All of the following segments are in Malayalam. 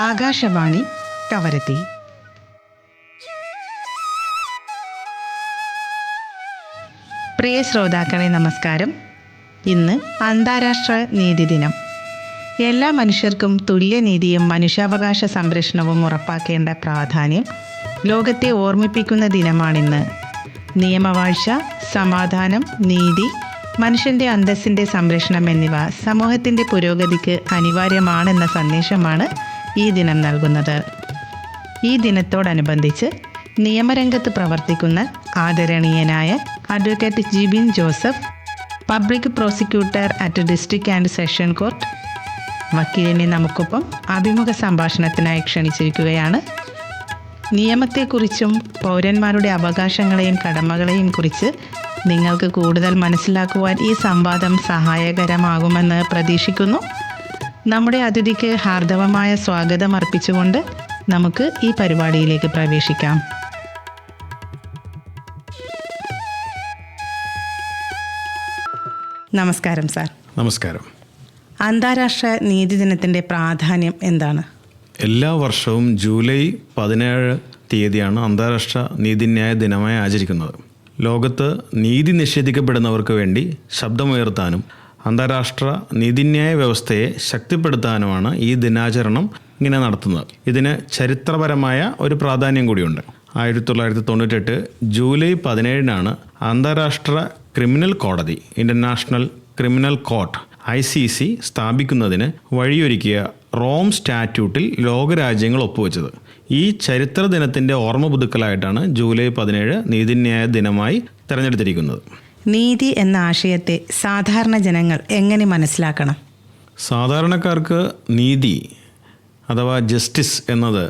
ആകാശവാണി കവരത്തി. പ്രിയ ശ്രോതാക്കളെ നമസ്കാരം. ഇന്ന് അന്താരാഷ്ട്ര നീതി ദിനം. എല്ലാ മനുഷ്യർക്കും തുല്യനീതിയും മനുഷ്യാവകാശ സംരക്ഷണവും ഉറപ്പാക്കേണ്ട പ്രാധാന്യം ലോകത്തെ ഓർമ്മിപ്പിക്കുന്ന ദിനമാണിന്ന്. നിയമവാഴ്ച, സമാധാനം, നീതി, മനുഷ്യൻ്റെ അന്തസ്സിൻ്റെ സംരക്ഷണം എന്നിവ സമൂഹത്തിൻ്റെ പുരോഗതിക്ക് അനിവാര്യമാണെന്ന സന്ദേശമാണ് ഈ ദിനം നൽകുന്നത്. ഈ ദിനത്തോടനുബന്ധിച്ച് നിയമരംഗത്ത് പ്രവർത്തിക്കുന്ന ആദരണീയനായ advocate Jibin Joseph, public prosecutor at district and session court, വക്കീലിനെ നമുക്കൊപ്പം അഭിമുഖ സംഭാഷണത്തിനായി ക്ഷണിച്ചിരിക്കുകയാണ്. നിയമത്തെക്കുറിച്ചും പൗരന്മാരുടെ അവകാശങ്ങളെയും കടമകളെയും കുറിച്ച് നിങ്ങൾക്ക് കൂടുതൽ മനസ്സിലാക്കുവാൻ ഈ സംവാദം സഹായകരമാകുമെന്ന് പ്രതീക്ഷിക്കുന്നു. നമ്മുടെ അതിഥിക്ക് ഹാർദവമായ സ്വാഗതം അർപ്പിച്ചുകൊണ്ട് നമുക്ക് ഈ പരിപാടിയിലേക്ക് പ്രവേശിക്കാം. നമസ്കാരം സാർ. നമസ്കാരം. അന്താരാഷ്ട്ര നീതി ദിനത്തിൻ്റെ പ്രാധാന്യം എന്താണ്? എല്ലാ വർഷവും ജൂലൈ 17 തീയതിയാണ് അന്താരാഷ്ട്ര നീതിന്യായ ദിനമായി ആചരിക്കുന്നത്. ലോകത്ത് നീതി നിഷേധിക്കപ്പെടുന്നവർക്ക് വേണ്ടി ശബ്ദമുയർത്താനും അന്താരാഷ്ട്ര നീതിന്യായ വ്യവസ്ഥയെ ശക്തിപ്പെടുത്താനുമാണ് ഈ ദിനാചരണം ഇങ്ങനെ നടത്തുന്നത്. ഇതിന് ചരിത്രപരമായ ഒരു പ്രാധാന്യം കൂടിയുണ്ട്. 1998 ജൂലൈ 17 അന്താരാഷ്ട്ര ക്രിമിനൽ കോടതി, ഇന്റർനാഷണൽ ക്രിമിനൽ കോർട്ട് ICC സ്ഥാപിക്കുന്നതിന് വഴിയൊരുക്കിയ റോം സ്റ്റാറ്റ്യൂട്ടിൽ ലോകരാജ്യങ്ങൾ ഒപ്പുവെച്ചത്. ഈ ചരിത്ര ദിനത്തിൻ്റെ ഓർമ്മ പുതുക്കലായിട്ടാണ് ജൂലൈ 17 നീതിന്യായ ദിനമായി തിരഞ്ഞെടുത്തിരിക്കുന്നത്. നീതി എന്ന ആശയത്തെ സാധാരണ ജനങ്ങൾ എങ്ങനെ മനസ്സിലാക്കണം? സാധാരണക്കാർക്ക് നീതി അഥവാ ജസ്റ്റിസ് എന്നത്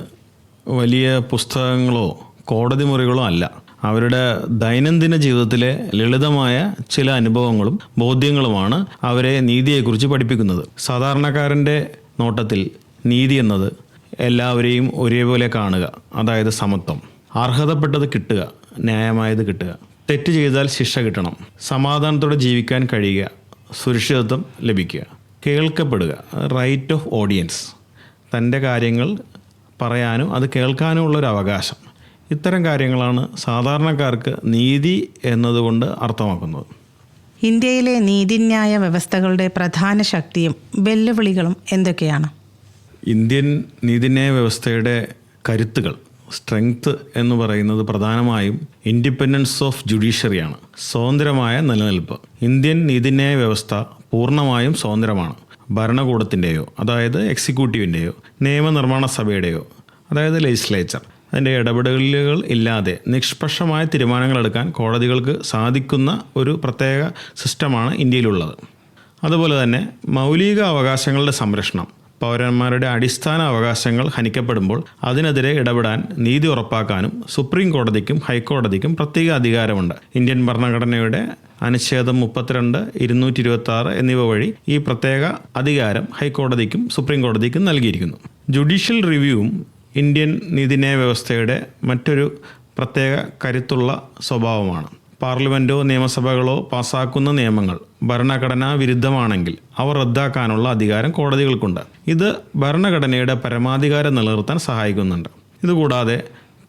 വലിയ പുസ്തകങ്ങളോ കോടതി മുറികളോ അല്ല. അവരുടെ ദൈനംദിന ജീവിതത്തിലെ ലളിതമായ ചില അനുഭവങ്ങളും ബോധ്യങ്ങളുമാണ് അവരെ നീതിയെക്കുറിച്ച് പഠിപ്പിക്കുന്നത്. സാധാരണക്കാരൻ്റെ നോട്ടത്തിൽ നീതി എന്നത് എല്ലാവരെയും ഒരേപോലെ കാണുക, അതായത് സമത്വം, അർഹതപ്പെട്ടത് കിട്ടുക, ന്യായമായത് കിട്ടുക, തെറ്റ് ചെയ്താൽ ശിക്ഷ കിട്ടണം, സമാധാനത്തോടെ ജീവിക്കാൻ കഴിയുക, സുരക്ഷിതത്വം ലഭിക്കുക, കേൾക്കപ്പെടുക, റൈറ്റ് ഓഫ് ഓഡിയൻസ്, തൻ്റെ കാര്യങ്ങൾ പറയാനും അത് കേൾക്കാനും ഉള്ളൊരു അവകാശം. ഇത്തരം കാര്യങ്ങളാണ് സാധാരണക്കാർക്ക് നീതി എന്നതുകൊണ്ട് അർത്ഥമാക്കുന്നത്. ഇന്ത്യയിലെ നീതിന്യായ വ്യവസ്ഥകളുടെ പ്രധാന ശക്തിയും വെല്ലുവിളികളും എന്തൊക്കെയാണ്? ഇന്ത്യൻ നീതിന്യായ വ്യവസ്ഥയുടെ കരുത്തുകൾ, സ്ട്രെങ്ത് എന്ന് പറയുന്നത് പ്രധാനമായും ഇൻഡിപെൻഡൻസ് ഓഫ് ജുഡീഷ്യറിയാണ്, സ്വതന്ത്രമായ നിലനിൽപ്പ്. ഇന്ത്യൻ നീതിന്യായ വ്യവസ്ഥ പൂർണ്ണമായും സ്വതന്ത്രമാണ്. ഭരണകൂടത്തിൻ്റെയോ അതായത് എക്സിക്യൂട്ടീവിൻ്റെയോ നിയമനിർമ്മാണ സഭയുടെയോ അതായത് ലെജിസ്ലേച്ചർ അതിൻ്റെ ഇടപെടലുകൾ ഇല്ലാതെ നിഷ്പക്ഷമായ തീരുമാനങ്ങൾ എടുക്കാൻ കോടതികൾക്ക് സാധിക്കുന്ന ഒരു പ്രത്യേക സിസ്റ്റമാണ് ഇന്ത്യയിലുള്ളത്. അതുപോലെ തന്നെ മൗലിക അവകാശങ്ങളുടെ സംരക്ഷണം, പൗരന്മാരുടെ അടിസ്ഥാന അവകാശങ്ങൾ ഹനിക്കപ്പെടുമ്പോൾ അതിനെതിരെ ഇടപെടാൻ നീതി ഉറപ്പാക്കാനും സുപ്രീം കോടതിക്കും ഹൈക്കോടതിക്കും പ്രത്യേക അധികാരമുണ്ട്. ഇന്ത്യൻ ഭരണഘടനയുടെ അനുച്ഛേദം 32, 226 എന്നിവ വഴി ഈ പ്രത്യേക അധികാരം ഹൈക്കോടതിക്കും സുപ്രീം കോടതിക്കും നൽകിയിരിക്കുന്നു. ജുഡീഷ്യൽ റിവ്യൂവും ഇന്ത്യൻ നീതിന്യായ വ്യവസ്ഥയുടെ മറ്റൊരു പ്രത്യേക കരുത്തുള്ള സ്വഭാവമാണ്. പാർലമെൻറ്റോ നിയമസഭകളോ പാസാക്കുന്ന നിയമങ്ങൾ ഭരണഘടനാ വിരുദ്ധമാണെങ്കിൽ അവ റദ്ദാക്കാനുള്ള അധികാരം കോടതികൾക്കുണ്ട്. ഇത് ഭരണഘടനയുടെ പരമാധികാരം നിലനിർത്താൻ സഹായിക്കുന്നുണ്ട്. ഇതുകൂടാതെ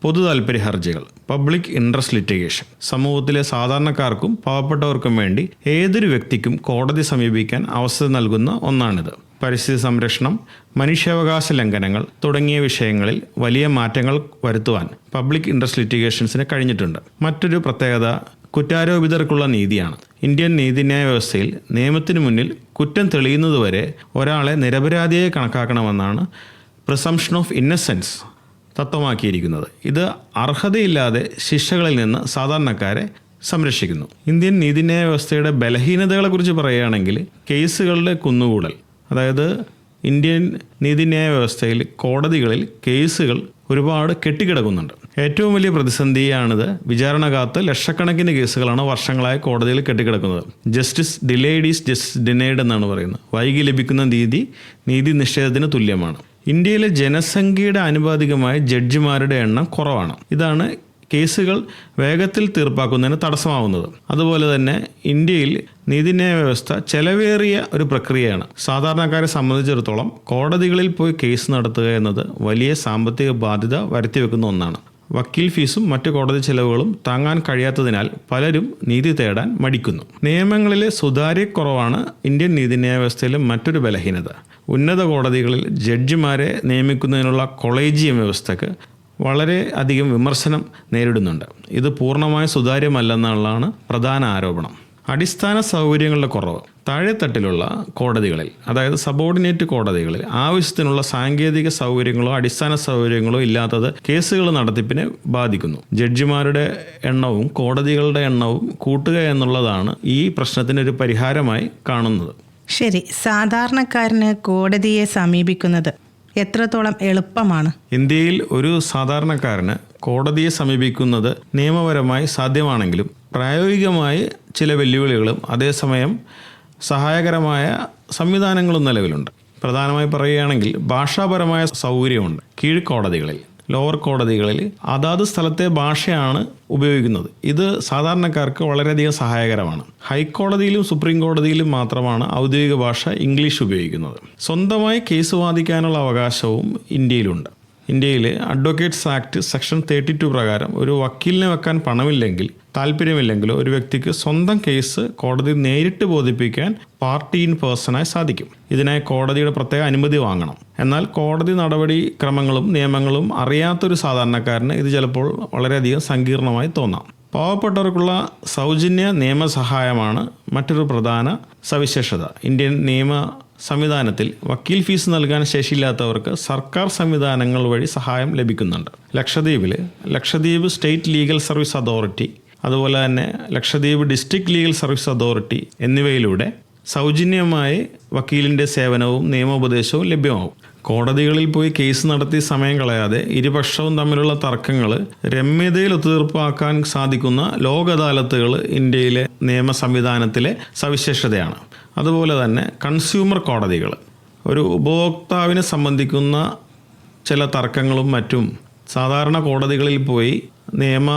പൊതു താൽപ്പര്യ ഹർജികൾ, പബ്ലിക് ഇൻട്രസ്റ്റ് ലിറ്റിഗേഷൻ, സമൂഹത്തിലെ സാധാരണക്കാർക്കും പാവപ്പെട്ടവർക്കും വേണ്ടി ഏതൊരു വ്യക്തിക്കും കോടതി സമീപിക്കാൻ അവസരം നൽകുന്ന ഒന്നാണിത്. പരിസ്ഥിതി സംരക്ഷണം, മനുഷ്യാവകാശ ലംഘനങ്ങൾ തുടങ്ങിയ വിഷയങ്ങളിൽ വലിയ മാറ്റങ്ങൾ വരുത്തുവാൻ പബ്ലിക് ഇൻട്രസ്റ്റ് ലിറ്റിഗേഷൻസിന് കഴിഞ്ഞിട്ടുണ്ട്. മറ്റൊരു പ്രത്യേകത കുറ്റാരോപിതർക്കുള്ള നീതിയാണ്. ഇന്ത്യൻ നീതിന്യായ വ്യവസ്ഥയിൽ നിയമത്തിനു മുന്നിൽ കുറ്റം തെളിയുന്നതുവരെ ഒരാളെ നിരപരാധിയായി കണക്കാക്കണമെന്നാണ് പ്രിസംപ്ഷൻ ഓഫ് ഇന്നസെൻസ് തത്വമാക്കിയിരിക്കുന്നത്. ഇത് അർഹതയില്ലാതെ ശിക്ഷകളിൽ നിന്ന് സാധാരണക്കാരെ സംരക്ഷിക്കുന്നു. ഇന്ത്യൻ നീതിന്യായ വ്യവസ്ഥയുടെ ബലഹീനതകളെക്കുറിച്ച് പറയുകയാണെങ്കിൽ കേസുകളുടെ കുന്നുകൂടൽ, അതായത് ഇന്ത്യൻ നീതിന്യായ വ്യവസ്ഥയിൽ കോടതികളിൽ കേസുകൾ ഒരുപാട് കെട്ടിക്കിടക്കുന്നുണ്ട്. ഏറ്റവും വലിയ പ്രതിസന്ധിയാണിത്. വിചാരണ കാത്ത് ലക്ഷക്കണക്കിന് കേസുകളാണ് വർഷങ്ങളായി കോടതിയിൽ കെട്ടിക്കിടക്കുന്നത്. Justice delayed is justice denied എന്നാണ് പറയുന്നത്. വൈകി ലഭിക്കുന്ന നീതി നിഷേധത്തിന് തുല്യമാണ്. ഇന്ത്യയിലെ ജനസംഖ്യയുടെ ആനുപാതികമായി ജഡ്ജിമാരുടെ എണ്ണം കുറവാണ്. ഇതാണ് കേസുകൾ വേഗത്തിൽ തീർപ്പാക്കുന്നതിന് തടസ്സമാവുന്നത്. അതുപോലെ തന്നെ ഇന്ത്യയിൽ നീതിന്യായ വ്യവസ്ഥ ചെലവേറിയ ഒരു പ്രക്രിയയാണ്. സാധാരണക്കാരെ സംബന്ധിച്ചിടത്തോളം കോടതികളിൽ പോയി കേസ് നടത്തുക എന്നത് വലിയ സാമ്പത്തിക ബാധ്യത വരുത്തിവെക്കുന്ന ഒന്നാണ്. വക്കീൽ ഫീസും മറ്റു കോടതി ചെലവുകളും താങ്ങാൻ കഴിയാത്തതിനാൽ പലരും നീതി തേടാൻ മടിക്കുന്നു. നിയമങ്ങളിലെ സുതാര്യക്കുറവാണ് ഇന്ത്യൻ നീതിന്യായ വ്യവസ്ഥയിലെ മറ്റൊരു ബലഹീനത. ഉന്നത കോടതികളിൽ ജഡ്ജിമാരെ നിയമിക്കുന്നതിനുള്ള കൊളീജിയം വ്യവസ്ഥയ്ക്ക് വളരെ അധികം വിമർശനം നേരിടുന്നുണ്ട്. ഇത് പൂർണ്ണമായി സുതാര്യമല്ലെന്നുള്ളതാണ് പ്രധാന ആരോപണം. അടിസ്ഥാന സൗകര്യങ്ങളുടെ കുറവ്. താഴെത്തട്ടിലുള്ള കോടതികളിൽ, അതായത് സബോർഡിനേറ്റ് കോടതികളിൽ ആവശ്യത്തിനുള്ള സാങ്കേതിക സൗകര്യങ്ങളോ അടിസ്ഥാന സൗകര്യങ്ങളോ ഇല്ലാത്തത് കേസുകൾ നടത്തിപ്പിനെ ബാധിക്കുന്നു. ജഡ്ജിമാരുടെ എണ്ണവും കോടതികളുടെ എണ്ണവും കൂട്ടുക എന്നുള്ളതാണ് ഈ പ്രശ്നത്തിനൊരു പരിഹാരമായി കാണുന്നത്. ശരി, സാധാരണക്കാരന് കോടതിയെ സമീപിക്കുന്നത് എത്രത്തോളം എളുപ്പമാണ്? ഇന്ത്യയിൽ ഒരു സാധാരണക്കാരന് കോടതിയെ സമീപിക്കുന്നത് നിയമപരമായി സാധ്യമാണെങ്കിലും പ്രായോഗികമായി ചില വെല്ലുവിളികളും അതേസമയം സഹായകരമായ സംവിധാനങ്ങളും നിലവിലുണ്ട്. പ്രധാനമായി പറയുകയാണെങ്കിൽ ഭാഷാപരമായ സൗകര്യമുണ്ട്. കീഴ്ക്കോടതികളിൽ, ലോവർ കോടതികളിൽ അതാത് സ്ഥലത്തെ ഭാഷയാണ് ഉപയോഗിക്കുന്നത്. ഇത് സാധാരണക്കാർക്ക് വളരെയധികം സഹായകരമാണ്. ഹൈക്കോടതിയിലും സുപ്രീം കോടതിയിലും മാത്രമാണ് ഔദ്യോഗിക ഭാഷ ഇംഗ്ലീഷ് ഉപയോഗിക്കുന്നത്. സ്വന്തമായി കേസ് വാദിക്കാനുള്ള അവകാശവും ഇന്ത്യയിലുണ്ട്. ഇന്ത്യയിൽ അഡ്വക്കേറ്റ്സ് ആക്ട് സെക്ഷൻ 32 പ്രകാരം ഒരു വക്കീലിനെ വെക്കാൻ പണമില്ലെങ്കിൽ, താല്പര്യമില്ലെങ്കിലോ ഒരു വ്യക്തിക്ക് സ്വന്തം കേസ് കോടതി നേരിട്ട് ബോധിപ്പിക്കാൻ പാർട്ടി ഇൻ പേഴ്സണായി സാധിക്കും. ഇതിനായി കോടതിയുടെ പ്രത്യേക അനുമതി വാങ്ങണം. എന്നാൽ കോടതി നടപടി ക്രമങ്ങളും നിയമങ്ങളും അറിയാത്തൊരു സാധാരണക്കാരന് ഇത് ചിലപ്പോൾ വളരെയധികം സങ്കീർണമായി തോന്നാം. പാവപ്പെട്ടവർക്കുള്ള സൗജന്യ നിയമസഹായമാണ് മറ്റൊരു പ്രധാന സവിശേഷത. ഇന്ത്യൻ നിയമ സംവിധാനത്തിൽ വക്കീൽ ഫീസ് നൽകാൻ ശേഷിയില്ലാത്തവർക്ക് സർക്കാർ സംവിധാനങ്ങൾ വഴി സഹായം ലഭിക്കുന്നുണ്ട്. Lakshadweep state legal service authority, അതുപോലെ തന്നെ Lakshadweep district legal service authority എന്നിവയിലൂടെ സൗജന്യമായി വക്കീലിൻ്റെ സേവനവും നിയമോപദേശവും ലഭ്യമാവും. കോടതികളിൽ പോയി കേസ് നടത്തി സമയം കളയാതെ ഇരുപക്ഷവും തമ്മിലുള്ള തർക്കങ്ങൾ രമ്യതയിൽ ഒത്തുതീർപ്പാക്കാൻ സാധിക്കുന്ന ലോക് അദാലത്തുകൾ ഇന്ത്യയിലെ നിയമ സംവിധാനത്തിലെ സവിശേഷതയാണ്. അതുപോലെ തന്നെ കൺസ്യൂമർ കോടതികൾ, ഒരു ഉപഭോക്താവിനെ സംബന്ധിക്കുന്ന ചില തർക്കങ്ങളും മറ്റും സാധാരണ കോടതികളിൽ പോയി നിയമ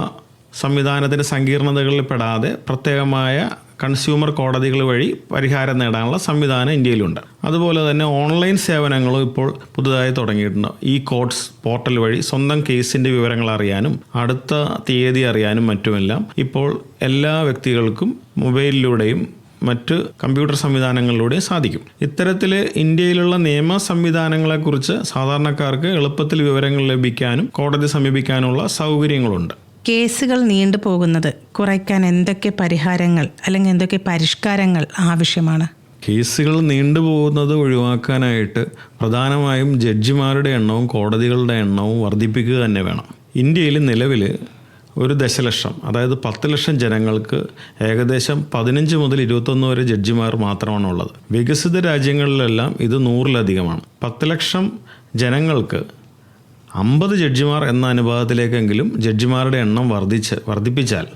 സംവിധാനത്തിൻ്റെ സങ്കീർണതകളിൽ പെടാതെ പ്രത്യേകമായ കൺസ്യൂമർ കോടതികൾ വഴി പരിഹാരം നേടാനുള്ള സംവിധാനം ഇന്ത്യയിലുണ്ട്. അതുപോലെ തന്നെ ഓൺലൈൻ സേവനങ്ങളും ഇപ്പോൾ പുതുതായി തുടങ്ങിയിട്ടുണ്ട്. ഈ കോർട്സ് പോർട്ടൽ വഴി സ്വന്തം കേസിൻ്റെ വിവരങ്ങൾ അറിയാനും അടുത്ത തീയതി അറിയാനും മറ്റുമെല്ലാം ഇപ്പോൾ എല്ലാ വ്യക്തികൾക്കും മൊബൈലിലൂടെയും മറ്റ് കമ്പ്യൂട്ടർ സംവിധാനങ്ങളിലൂടെയും സാധിക്കും. ഇത്തരത്തിൽ ഇന്ത്യയിലുള്ള നിയമ സംവിധാനങ്ങളെക്കുറിച്ച് സാധാരണക്കാർക്ക് എളുപ്പത്തിൽ വിവരങ്ങൾ ലഭിക്കാനും കോടതി സമീപിക്കാനുള്ള സൗകര്യങ്ങളുണ്ട്. കേസുകൾ നീണ്ടുപോകുന്നത് കുറയ്ക്കാൻ എന്തൊക്കെ പരിഹാരങ്ങൾ അല്ലെങ്കിൽ എന്തൊക്കെ പരിഷ്കാരങ്ങൾ ആവശ്യമാണ്? കേസുകൾ നീണ്ടുപോകുന്നത് ഒഴിവാക്കാനായിട്ട് പ്രധാനമായും ജഡ്ജിമാരുടെ എണ്ണവും കോടതികളുടെ എണ്ണവും വർദ്ധിപ്പിക്കുക തന്നെ വേണം. ഇന്ത്യയിൽ നിലവിൽ 1 ദശലക്ഷം, അതായത് 10 ലക്ഷം ജനങ്ങൾക്ക് ഏകദേശം 15 മുതൽ 21 വരെ ജഡ്ജിമാർ മാത്രമാണുള്ളത്. വികസിത രാജ്യങ്ങളിലെല്ലാം ഇത് 100-ലധികമാണ്. 10 ലക്ഷം ജനങ്ങൾക്ക് 50 ജഡ്ജിമാർ എന്ന അനുപാതത്തിലേക്കെങ്കിലും ജഡ്ജിമാരുടെ എണ്ണം വർദ്ധിപ്പിച്ചാൽ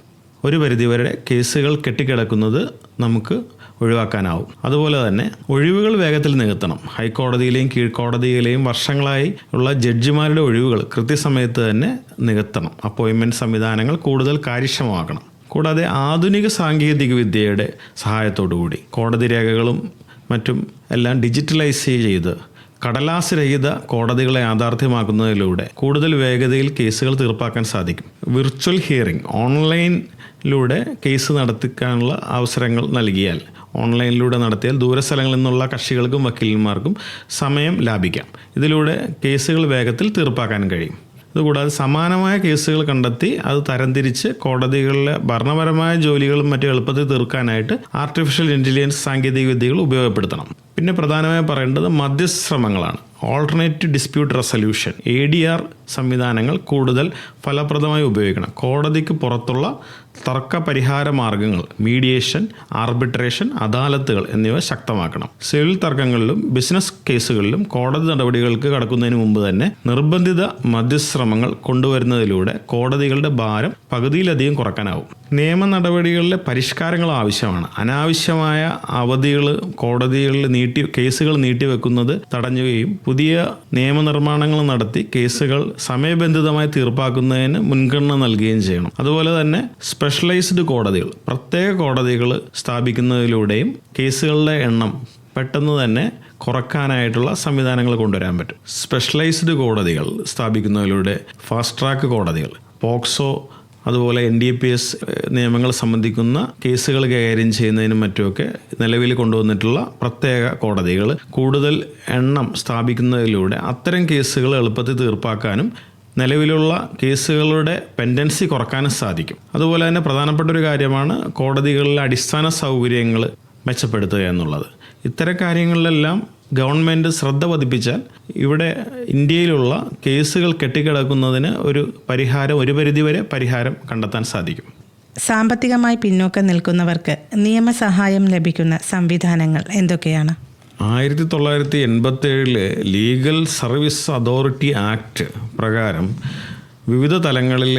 ഒരു പരിധിവരെ കേസുകൾ കെട്ടിക്കിടക്കുന്നത് നമുക്ക് ഒഴിവാക്കാനാവും. അതുപോലെ തന്നെ ഒഴിവുകൾ വേഗത്തിൽ നികത്തണം. ഹൈക്കോടതിയിലെയും കീഴ്ക്കോടതിയിലെയും വർഷങ്ങളായി ഉള്ള ജഡ്ജിമാരുടെ ഒഴിവുകൾ കൃത്യസമയത്ത് തന്നെ നികത്തണം. അപ്പോയിൻമെൻറ്റ് സംവിധാനങ്ങൾ കൂടുതൽ കാര്യക്ഷമമാക്കണം. കൂടാതെ ആധുനിക സാങ്കേതിക വിദ്യയുടെ സഹായത്തോടുകൂടി കോടതി രേഖകളും മറ്റും എല്ലാം ഡിജിറ്റലൈസ് ചെയ്ത് കടലാസ് രഹിത കോടതികളെ യാഥാർത്ഥ്യമാക്കുന്നതിലൂടെ കൂടുതൽ വേഗതയിൽ കേസുകൾ തീർപ്പാക്കാൻ സാധിക്കും. വിർച്വൽ ഹിയറിംഗ്, ഓൺലൈനിലൂടെ കേസ് നടത്തിക്കാനുള്ള അവസരങ്ങൾ നൽകിയാൽ, ഓൺലൈനിലൂടെ നടത്തിയാൽ ദൂരസ്ഥലങ്ങളിൽ നിന്നുള്ള കക്ഷികൾക്കും വക്കീലന്മാർക്കും സമയം ലാഭിക്കാം. ഇതിലൂടെ കേസുകൾ വേഗത്തിൽ തീർപ്പാക്കാൻ കഴിയും. ഇതുകൂടാതെ സമാനമായ കേസുകൾ കണ്ടെത്തി അത് തരംതിരിച്ച് കോടതികളിലെ ഭരണപരമായ ജോലികളും മറ്റും എളുപ്പത്തിൽ തീർക്കാനായിട്ട് ആർട്ടിഫിഷ്യൽ ഇൻ്റലിജൻസ് സാങ്കേതിക വിദ്യകൾ ഉപയോഗപ്പെടുത്തണം. പിന്നെ പ്രധാനമായും പറയേണ്ടത് മധ്യശ്രമങ്ങളാണ്. ഓൾട്ടർനേറ്റീവ് ഡിസ്പ്യൂട്ട് റെസൊല്യൂഷൻ, ADR സംവിധാനങ്ങൾ കൂടുതൽ ഫലപ്രദമായി ഉപയോഗിക്കണം. കോടതിക്ക് പുറത്തുള്ള തർക്ക പരിഹാര മാർഗങ്ങൾ, മീഡിയേഷൻ, ആർബിട്രേഷൻ, അദാലത്തുകൾ എന്നിവ ശക്തമാക്കണം. സിവിൽ തർക്കങ്ങളിലും ബിസിനസ് കേസുകളിലും കോടതി നടപടികൾക്ക് കടക്കുന്നതിന് മുമ്പ് തന്നെ നിർബന്ധിത മധ്യശ്രമങ്ങൾ കൊണ്ടുവരുന്നതിലൂടെ കോടതികളുടെ ഭാരം പകുതിയിലധികം കുറയ്ക്കാനാവും. നിയമ നടപടികളിലെ പരിഷ്കാരങ്ങൾ ആവശ്യമാണ്. അനാവശ്യമായ അവധികൾ കോടതികളിൽ കേസുകൾ നീട്ടിവെക്കുന്നത് തടഞ്ഞുകയും പുതിയ നിയമനിർമ്മാണങ്ങൾ നടത്തി കേസുകൾ സമയബന്ധിതമായി തീർപ്പാക്കുന്നതിന് മുൻഗണന നൽകുകയും ചെയ്യണം. അതുപോലെ തന്നെ സ്പെഷ്യലൈസ്ഡ് കോടതികൾ, പ്രത്യേക കോടതികൾ സ്ഥാപിക്കുന്നതിലൂടെയും കേസുകളുടെ എണ്ണം പെട്ടെന്ന് തന്നെ കുറക്കാനായിട്ടുള്ള സംവിധാനങ്ങൾ കൊണ്ടുവരാൻ പറ്റും. സ്പെഷ്യലൈസ്ഡ് കോടതികൾ സ്ഥാപിക്കുന്നതിലൂടെ ഫാസ്റ്റ് ട്രാക്ക് കോടതികൾ, പോക്സോ, അതുപോലെ NDPS നിയമങ്ങൾ സംബന്ധിക്കുന്ന കേസുകൾ കൈകാര്യം ചെയ്യുന്നതിനും മറ്റുമൊക്കെ നിലവിൽ കൊണ്ടുവന്നിട്ടുള്ള പ്രത്യേക കോടതികൾ കൂടുതൽ എണ്ണം സ്ഥാപിക്കുന്നതിലൂടെ അത്തരം കേസുകൾ എളുപ്പത്തിൽ തീർപ്പാക്കാനും നിലവിലുള്ള കേസുകളുടെ പെൻഡൻസി കുറക്കാനും സാധിക്കും. അതുപോലെ തന്നെ പ്രധാനപ്പെട്ട ഒരു കാര്യമാണ് കോടതികളിലെ അടിസ്ഥാന സൗകര്യങ്ങൾ മെച്ചപ്പെടുത്തുക എന്നുള്ളത്. ഇത്തരം കാര്യങ്ങളിലെല്ലാം ഗവൺമെൻറ് ശ്രദ്ധ പതിപ്പിച്ചാൽ ഇവിടെ ഇന്ത്യയിലുള്ള കേസുകൾ കെട്ടിക്കിടക്കുന്നതിന് ഒരു പരിധിവരെ പരിഹാരം കണ്ടെത്താൻ സാധിക്കും. സാമ്പത്തികമായി പിന്നോക്കം നിൽക്കുന്നവർക്ക് നിയമസഹായം ലഭിക്കുന്ന സംവിധാനങ്ങൾ എന്തൊക്കെയാണ്? 1987 ലീഗൽ സർവീസ് അതോറിറ്റി ആക്ട് പ്രകാരം വിവിധ തലങ്ങളിൽ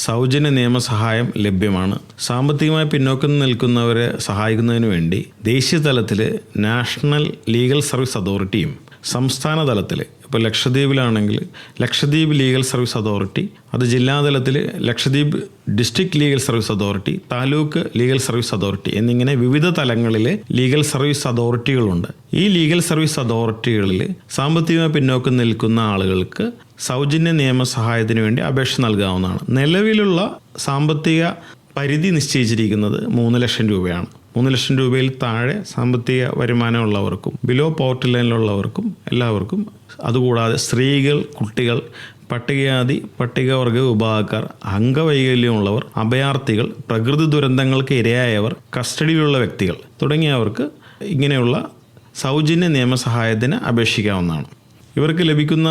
സൗജന്യ നിയമസഹായം ലഭ്യമാണ്. സാമ്പത്തികമായി പിന്നോക്കം നിൽക്കുന്നവരെ സഹായിക്കുന്നതിന് വേണ്ടി ദേശീയ തലത്തിൽ നാഷണൽ ലീഗൽ സർവീസ് അതോറിറ്റിയും സംസ്ഥാന തലത്തിൽ ഇപ്പോൾ ലക്ഷദ്വീപിലാണെങ്കിൽ ലക്ഷദ്വീപ് ലീഗൽ സർവീസ് അതോറിറ്റി, അത് ജില്ലാതലത്തിൽ Lakshadweep district legal service authority, taluk legal service authority എന്നിങ്ങനെ വിവിധ തലങ്ങളിൽ ലീഗൽ സർവീസ് അതോറിറ്റികളുണ്ട്. ഈ ലീഗൽ സർവീസ് അതോറിറ്റികളിൽ സാമ്പത്തികമായി പിന്നോക്കം നിൽക്കുന്ന ആളുകൾക്ക് സൗജന്യ നിയമസഹായത്തിന് വേണ്ടി അപേക്ഷ നൽകാവുന്നതാണ്. നിലവിലുള്ള സാമ്പത്തിക പരിധി നിശ്ചയിച്ചിരിക്കുന്നത് 3 ലക്ഷം രൂപയാണ്. 3 ലക്ഷം രൂപയിൽ താഴെ സാമ്പത്തിക വരുമാനമുള്ളവർക്കും ബിലോ പോവർട്ടി ലൈനിലുള്ളവർക്കും എല്ലാവർക്കും, അതുകൂടാതെ സ്ത്രീകൾ, കുട്ടികൾ, പട്ടികജാതി പട്ടികവർഗ വിഭാഗക്കാർ, അംഗവൈകല്യമുള്ളവർ, അഭയാർത്ഥികൾ, പ്രകൃതി ദുരന്തങ്ങൾക്ക് ഇരയായവർ, കസ്റ്റഡിയിലുള്ള വ്യക്തികൾ തുടങ്ങിയവർക്ക് ഇങ്ങനെയുള്ള സൗജന്യ നിയമസഹായത്തിന് അപേക്ഷിക്കാവുന്നതാണ്. ഇവർക്ക് ലഭിക്കുന്ന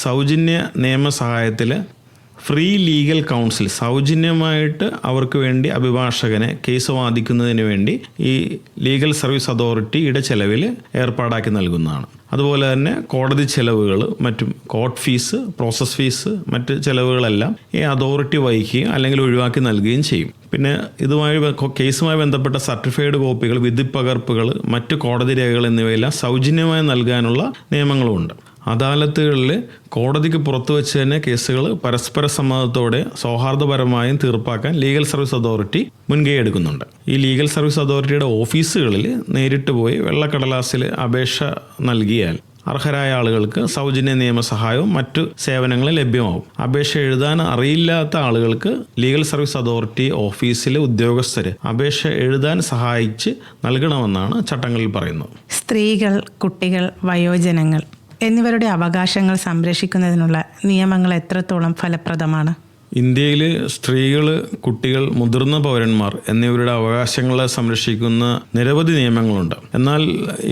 സൗജന്യ നിയമസഹായത്തിൽ ഫ്രീ ലീഗൽ കൗൺസിൽ, സൗജന്യമായിട്ട് അവർക്ക് വേണ്ടി അഭിഭാഷകനെ കേസ് വാദിക്കുന്നതിന് വേണ്ടി ഈ ലീഗൽ സർവീസ് അതോറിറ്റിയുടെ ചെലവിൽ ഏർപ്പാടാക്കി നൽകുന്നതാണ്. അതുപോലെ തന്നെ കോടതി ചെലവുകൾ, മറ്റും കോർട്ട് ഫീസ്, പ്രോസസ് ഫീസ്, മറ്റ് ചെലവുകളെല്ലാം ഈ അതോറിറ്റി വഹിക്കുകയും അല്ലെങ്കിൽ ഒഴിവാക്കി നൽകുകയും ചെയ്യും. പിന്നെ കേസുമായി ബന്ധപ്പെട്ട സർട്ടിഫൈഡ് കോപ്പികൾ, വിധിപ്പകർപ്പുകൾ, മറ്റ് കോടതി രേഖകൾ എന്നിവയെല്ലാം സൗജന്യമായി നൽകാനുള്ള നിയമങ്ങളുമുണ്ട്. അദാലത്തുകളിൽ കോടതിക്ക് പുറത്തു വെച്ച് തന്നെ കേസുകൾ പരസ്പര സമ്മതത്തോടെ സൗഹാർദ്ദപരമായും തീർപ്പാക്കാൻ ലീഗൽ സർവീസ് അതോറിറ്റി മുൻകൈ എടുക്കുന്നുണ്ട്. ഈ ലീഗൽ സർവീസ് അതോറിറ്റിയുടെ ഓഫീസുകളിൽ നേരിട്ട് പോയി വെള്ളക്കടലാസിൽ അപേക്ഷ നൽകിയാൽ അർഹരായ ആളുകൾക്ക് സൗജന്യ നിയമസഹായവും മറ്റു സേവനങ്ങളും ലഭ്യമാവും. അപേക്ഷ എഴുതാൻ അറിയില്ലാത്ത ആളുകൾക്ക് ലീഗൽ സർവീസ് അതോറിറ്റി ഓഫീസിലെ ഉദ്യോഗസ്ഥർ അപേക്ഷ എഴുതാൻ സഹായിച്ച് നൽകണമെന്നാണ് ചട്ടങ്ങളിൽ പറയുന്നത്. സ്ത്രീകൾ, കുട്ടികൾ, വയോജനങ്ങൾ എന്നിവരുടെ അവകാശങ്ങൾ സംരക്ഷിക്കുന്നതിനുള്ള നിയമങ്ങൾ എത്രത്തോളം ഫലപ്രദമാണ്? ഇന്ത്യയിൽ സ്ത്രീകൾ, കുട്ടികൾ, മുതിർന്ന പൗരന്മാർ എന്നിവരുടെ അവകാശങ്ങളെ സംരക്ഷിക്കുന്ന നിരവധി നിയമങ്ങളുണ്ട്. എന്നാൽ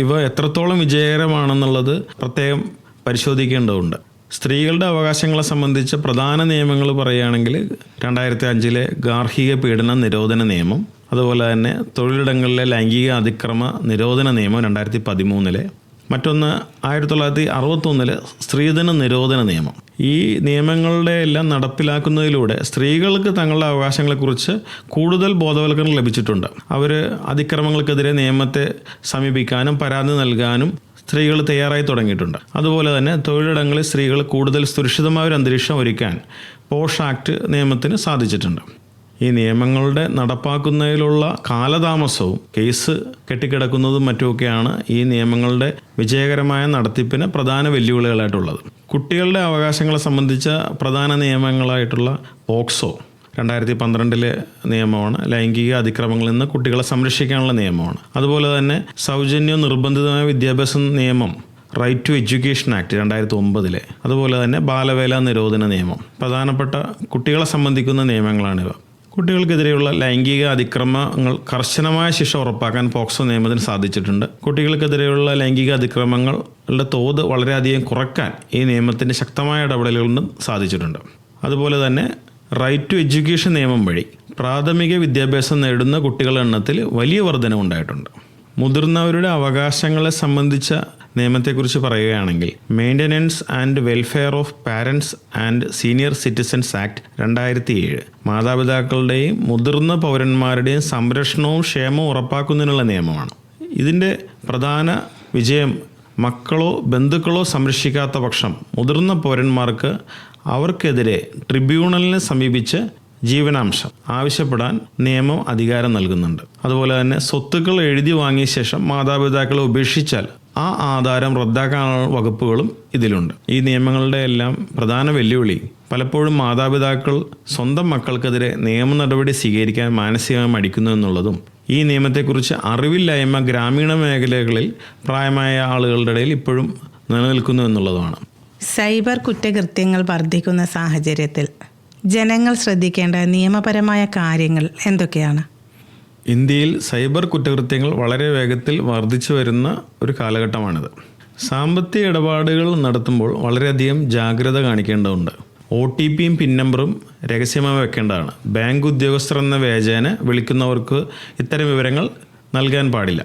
ഇവ എത്രത്തോളം വിജയകരമാണെന്നുള്ളത് പ്രത്യേകം പരിശോധിക്കേണ്ടതുണ്ട്. സ്ത്രീകളുടെ അവകാശങ്ങളെ സംബന്ധിച്ച പ്രധാന നിയമങ്ങൾ പറയുകയാണെങ്കിൽ 2005 ഗാർഹിക പീഡന നിരോധന നിയമം, അതുപോലെ തന്നെ തൊഴിലിടങ്ങളിലെ ലൈംഗിക അതിക്രമ നിരോധന നിയമം 2013, മറ്റൊന്ന് 1961 സ്ത്രീധന നിരോധന നിയമം. ഈ നിയമങ്ങളുടെ എല്ലാം നടപ്പിലാക്കുന്നതിലൂടെ സ്ത്രീകൾക്ക് തങ്ങളുടെ അവകാശങ്ങളെക്കുറിച്ച് കൂടുതൽ ബോധവൽക്കരണം ലഭിച്ചിട്ടുണ്ട്. അവർ അതിക്രമങ്ങൾക്കെതിരെ നിയമത്തെ സമീപിക്കാനും പരാതി നൽകാനും സ്ത്രീകൾ തയ്യാറായി തുടങ്ങിയിട്ടുണ്ട്. അതുപോലെ തന്നെ തൊഴിലിടങ്ങളിൽ സ്ത്രീകൾ കൂടുതൽ സുരക്ഷിതമായ ഒരു അന്തരീക്ഷം ഒരുക്കാൻ പോഷ് ആക്ട് നിയമത്തിന് സാധിച്ചിട്ടുണ്ട്. ഈ നിയമങ്ങളുടെ നടപ്പാക്കുന്നതിലുള്ള കാലതാമസവും കേസ് കെട്ടിക്കിടക്കുന്നതും മറ്റുമൊക്കെയാണ് ഈ നിയമങ്ങളുടെ വിജയകരമായ നടത്തിപ്പിന് പ്രധാന വെല്ലുവിളികളായിട്ടുള്ളത്. കുട്ടികളുടെ അവകാശങ്ങളെ സംബന്ധിച്ച പ്രധാന നിയമങ്ങളായിട്ടുള്ള പോക്സോ 2012 നിയമമാണ്. ലൈംഗിക അതിക്രമങ്ങളിൽ നിന്ന് കുട്ടികളെ സംരക്ഷിക്കാനുള്ള നിയമമാണ്. അതുപോലെ തന്നെ സൗജന്യവും നിർബന്ധിതമായ വിദ്യാഭ്യാസ നിയമം, റൈറ്റ് ടു എഡ്യൂക്കേഷൻ ആക്ട് 2009, അതുപോലെ തന്നെ ബാലവേല നിരോധന നിയമം പ്രധാനപ്പെട്ട കുട്ടികളെ സംബന്ധിക്കുന്ന നിയമങ്ങളാണിവ. കുട്ടികൾക്കെതിരെയുള്ള ലൈംഗിക അതിക്രമങ്ങൾ കർശനമായ ശിക്ഷ ഉറപ്പാക്കാൻ പോക്സോ നിയമത്തിന് സാധിച്ചിട്ടുണ്ട്. കുട്ടികൾക്കെതിരെയുള്ള ലൈംഗിക അതിക്രമങ്ങളുടെ തോത് വളരെയധികം കുറയ്ക്കാൻ ഈ നിയമത്തിൻ്റെ ശക്തമായ ഇടപെടലുകൊണ്ടും സാധിച്ചിട്ടുണ്ട്. അതുപോലെ തന്നെ റൈറ്റ് ടു എഡ്യൂക്കേഷൻ നിയമം വഴി പ്രാഥമിക വിദ്യാഭ്യാസം നേടുന്ന കുട്ടികളുടെ എണ്ണത്തിൽ വലിയ വർധനവുണ്ടായിട്ടുണ്ട്. മുതിർന്നവരുടെ അവകാശങ്ങളെ സംബന്ധിച്ച നിയമത്തെക്കുറിച്ച് പറയുകയാണെങ്കിൽ maintenance and welfare of parents and senior citizens act 2007 മാതാപിതാക്കളുടെയും മുതിർന്ന പൗരന്മാരുടെയും സംരക്ഷണവും ക്ഷേമവും ഉറപ്പാക്കുന്നതിനുള്ള നിയമമാണ്. ഇതിൻ്റെ പ്രധാന വിജയം മക്കളോ ബന്ധുക്കളോ സംരക്ഷിക്കാത്ത പക്ഷം മുതിർന്ന പൗരന്മാർക്ക് അവർക്കെതിരെ ട്രിബ്യൂണലിനെ സമീപിച്ച് ജീവനാംശം ആവശ്യപ്പെടാൻ നിയമം അധികാരം നൽകുന്നുണ്ട്. അതുപോലെ തന്നെ സ്വത്തുക്കൾ എഴുതി വാങ്ങിയ ശേഷം മാതാപിതാക്കളെ ഉപേക്ഷിച്ചാൽ ആ ആധാരം റദ്ദാക്കാനുള്ള വകുപ്പുകളും ഇതിലുണ്ട്. ഈ നിയമങ്ങളുടെ എല്ലാം പ്രധാന വെല്ലുവിളി പലപ്പോഴും മാതാപിതാക്കൾ സ്വന്തം മക്കൾക്കെതിരെ നിയമ നടപടി സ്വീകരിക്കാൻ മാനസികമായി മടിക്കുന്നു എന്നുള്ളതും ഈ നിയമത്തെക്കുറിച്ച് അറിവില്ലായ്മ ഗ്രാമീണ മേഖലകളിൽ പ്രായമായ ആളുകളുടെ ഇടയിൽ ഇപ്പോഴും നിലനിൽക്കുന്നു എന്നുള്ളതുമാണ്. സൈബർ കുറ്റകൃത്യങ്ങൾ വർദ്ധിക്കുന്ന സാഹചര്യത്തിൽ ജനങ്ങൾ ശ്രദ്ധിക്കേണ്ട നിയമപരമായ കാര്യങ്ങൾ എന്തൊക്കെയാണ്? ഇന്ത്യയിൽ സൈബർ കുറ്റകൃത്യങ്ങൾ വളരെ വേഗത്തിൽ വർദ്ധിച്ചു വരുന്ന ഒരു കാലഘട്ടമാണിത്. സാമ്പത്തിക ഇടപാടുകൾ നടത്തുമ്പോൾ വളരെയധികം ജാഗ്രത കാണിക്കേണ്ടതുണ്ട്. OTPയും പിൻ നമ്പറും രഹസ്യമായി വെക്കേണ്ടതാണ്. ബാങ്ക് ഉദ്യോഗസ്ഥർ എന്ന വ്യാജേന വിളിക്കുന്നവർക്ക് ഇത്തരം വിവരങ്ങൾ നൽകാൻ പാടില്ല.